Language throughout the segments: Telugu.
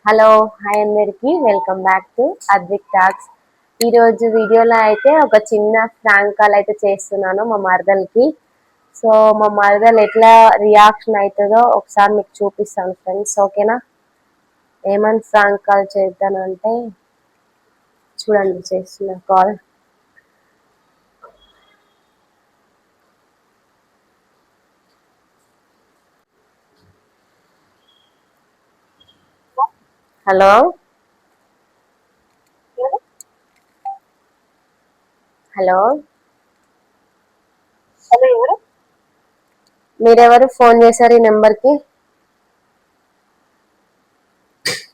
హలో హాయ్ అందరికి welcome back to Advik talks. ఈరోజు వీడియోలో అయితే ఒక చిన్న ఫ్రాంక్ కాల్ అయితే చేస్తున్నాను మా మరదలకి. సో మా మరదలు ఎట్లా రియాక్షన్ అవుతుందో ఒకసారి మీకు చూపిస్తాను ఫ్రెండ్స్, ఓకేనా? ఏమని ఫ్రాంక్ కాల్ చేద్దానంటే చూడండి చేస్తున్న కాల్. హలో హలో హలో ఎవరు? మీరెవరు ఫోన్ చేశారు ఈ నెంబర్కి?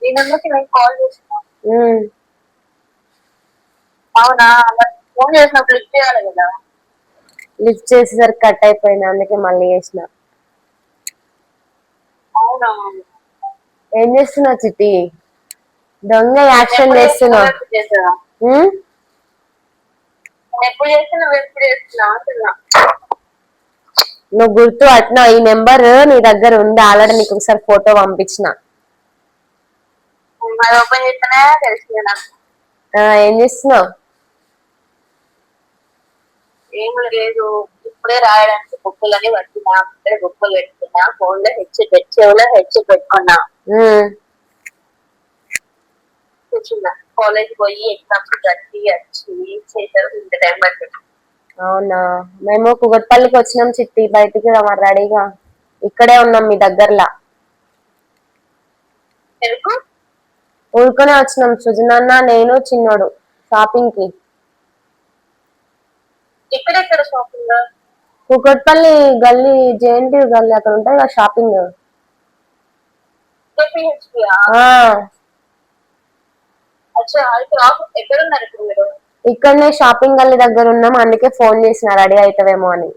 ఈ నెంబర్కి నేను కాల్ చేసిన. ఉమ్, అవునా? మరి ఫోన్ చేసినప్పుడు లిఫ్ట్ చేయాలి కదా. లిఫ్ట్ చేసేసరికి కట్ అయిపోయింది, అందుకే మళ్ళీ చేసిన. అవునా? ఏం చేస్తున్నావు చిట్టి? దొంగ యాక్షన్ ఎప్పుడు చేసిన చేస్తున్నావు. వెయిట్ చేస్తున్నా. ఎప్పుడు చేసిన వెయిట్ చేస్తున్నా అంటున్నా. నువ్వు గుర్తు అట్నా ఈ నెంబర్ నీ దగ్గర ఉంది ఆల్రెడీ, నీకు ఒకసారి ఫోటో పంపించిన. అది ఓపెన్ చేస్తేనే తెలిసింది నాకు. ఏం చేస్తున్నావు? ఏమీ లేదు, ఇప్పుడే రాయడానికి బుక్కులని పట్టినా, ఇప్పుడే బుక్కులు పెట్టుకున్నా, ఫోన్ లో హెడ్సెట్ చెవులో హెడ్సెట్ పెట్టుకున్నా. కూర్చున్నా. కాలేజ్ పోయి ఎగ్జామ్స్ కట్టి వచ్చి చేశారు, ఇంత టైం పట్టింది. అవునా, మేము కుగట్పల్లికి వచ్చినాం చిట్టి, బయటికి రా మరి రెడీగా. ఇక్కడే ఉన్నాం మీ దగ్గరలా. ఎందుకు? ఊరుకునే వచ్చినాం సుజనన్న నేను చిన్నోడు షాపింగ్ కి. ఎక్కడెక్కడ షాపింగ్? కుకట్పల్లి గల్లీ, జేఎన్టీ గల్లీ అక్కడ ఉంటాయి కదా షాపింగ్. అచ్చా, ఎక్కడున్నారు ఇప్పుడు మీరు? ఇక్కడనే షాపింగ్ గల్లీ దగ్గర ఉన్నాం, అందుకే ఫోన్ చేసిన రెడీ అవుతావేమో అని.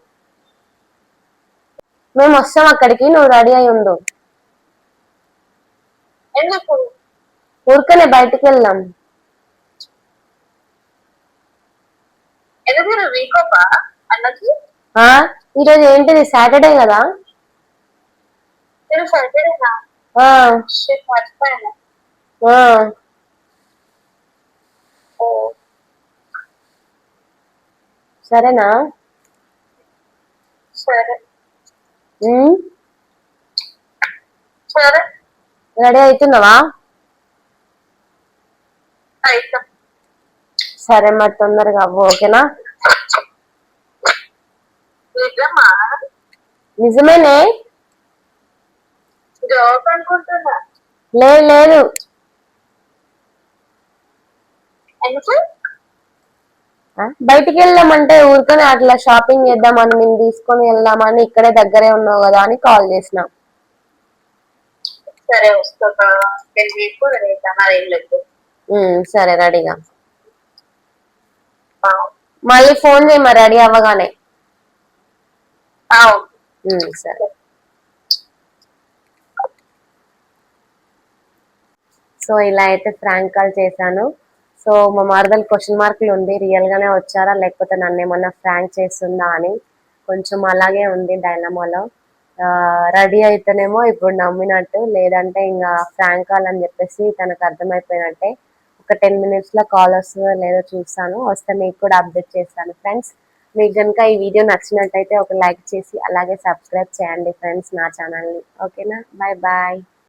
మేము వస్తాం అక్కడికి, నువ్వు రెడీ అయి ఉండు. ఎందుకు? ఊరికనే బయటికి వెళ్దాం. ఎందుకు వీక్ ఆఫ్ అన్నది? ఈరోజు ఏంటిది, సాటర్డే కదా. సాటర్డేనా? మర్చిపోయాను. సరేనా? సరే సరే. రెడీ అవుతున్నావా? అయితే సరే మరి తొందరగా అవ్వు, ఓకేనా? నిజమేనే. జోక్ అనుకుంటున్నా. లేదు లేదు. ఎందుకు? బయటికి వెళ్దామంటే ఊరికనే అట్లా షాపింగ్ చేద్దామని, నేను తీసుకొని వెళ్దామని, ఇక్కడే దగ్గరే ఉన్నావు కదా అని కాల్ చేసిన. సరే వస్తా, సరే రెడీగా. మళ్ళీ ఫోన్ చేయి మరి రెడీ అవ్వగానే. సరే. సో ఇలా అయితే ఫ్రాంక్ కాల్ చేశాను. సో మా మరదలు క్వశ్చన్ మార్కులు ఉంది, రియల్ గానే వచ్చారా లేకపోతే నన్ను ఏమన్నా ఫ్రాంక్ చేస్తుందా అని కొంచెం అలాగే ఉంది డైలమాలో. రెడీ అయితేనేమో ఇప్పుడు నమ్మినట్టు, లేదంటే ఇంకా ఫ్రాంక్ కాల్ అని చెప్పేసి తనకు అర్థమైపోయినట్టే. ఒక 10 minutes లో కాల్ వస్తుందో లేదో చూస్తాను, వస్తే మీకు కూడా అప్డేట్ చేస్తాను ఫ్రెండ్స్. మీకు కనుక ఈ వీడియో నచ్చినట్టయితే ఒక లైక్ చేసి అలాగే సబ్స్క్రైబ్ చేయండి ఫ్రెండ్స్ నా ఛానల్ని, ఓకేనా? Bye bye.